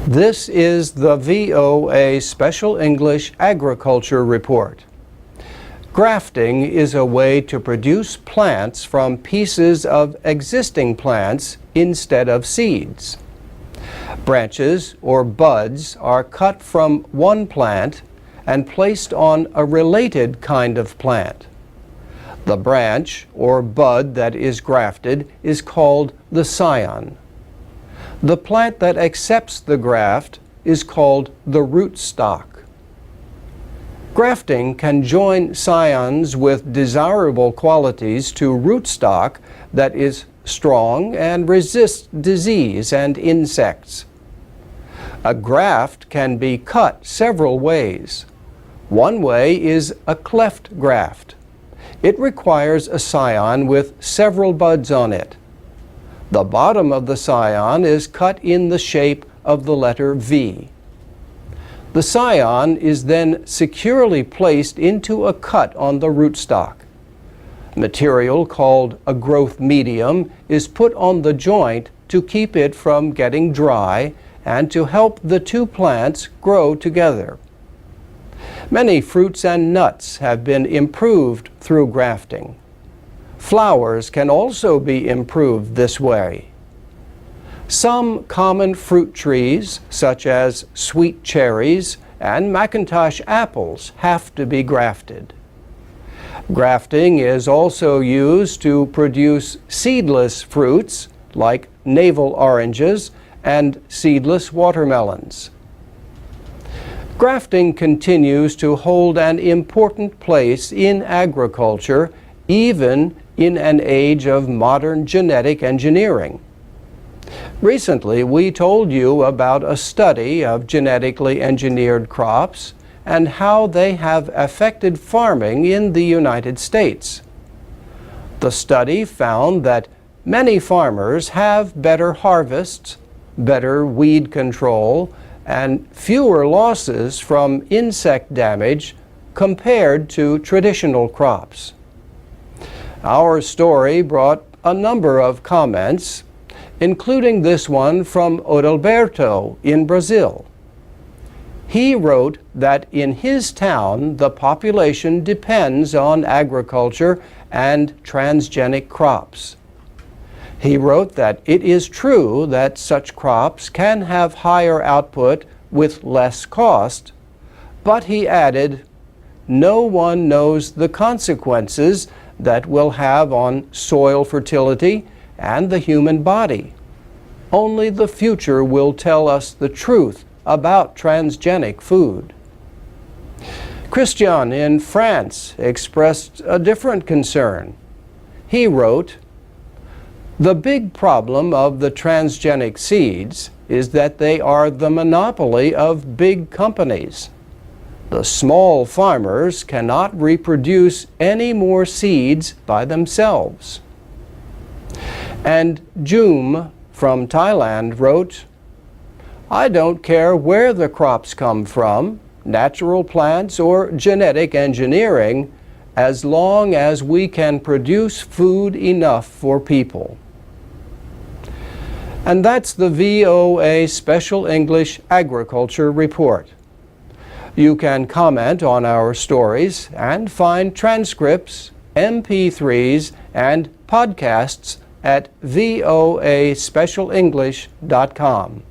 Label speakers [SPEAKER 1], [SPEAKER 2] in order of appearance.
[SPEAKER 1] This is the VOA Special English Agriculture Report. Grafting is a way to produce plants from pieces of existing plants instead of seeds. Branches or buds are cut from one plant and placed on a related kind of plant. The branch or bud that is grafted is called the scion. The plant that accepts the graft is called the rootstock. Grafting can join scions with desirable qualities to rootstock that is strong and resists disease and insects. A graft can be cut several ways. One way is a cleft graft. It requires a scion with several buds on it. The bottom of the scion is cut in the shape of the letter V. The scion is then securely placed into a cut on the rootstock. Material called a growth medium is put on the joint to keep it from getting dry and to help the two plants grow together. Many fruits and nuts have been improved through grafting. Flowers can also be improved this way. Some common fruit trees, such as sweet cherries and McIntosh apples, have to be grafted. Grafting is also used to produce seedless fruits like navel oranges and seedless watermelons. Grafting continues to hold an important place in agriculture, even in an age of modern genetic engineering. Recently, we told you about a study of genetically engineered crops and how they have affected farming in the United States. The study found that many farmers have better harvests, better weed control, and fewer losses from insect damage compared to traditional crops. Our story brought a number of comments, including this one from Odalberto in Brazil. He wrote that in his town the population depends on agriculture and transgenic crops. He wrote that it is true that such crops can have higher output with less cost, but he added, no one knows the consequences that will have on soil fertility and the human body. Only the future will tell us the truth about transgenic food. Christian in France expressed a different concern. He wrote, the big problem of the transgenic seeds is that they are the monopoly of big companies. The small farmers cannot reproduce any more seeds by themselves. And Joom from Thailand wrote, I don't care where the crops come from, natural plants or genetic engineering, as long as we can produce food enough for people. And that's the VOA Special English Agriculture Report. You can comment on our stories and find transcripts, MP3s, and podcasts at voaspecialenglish.com.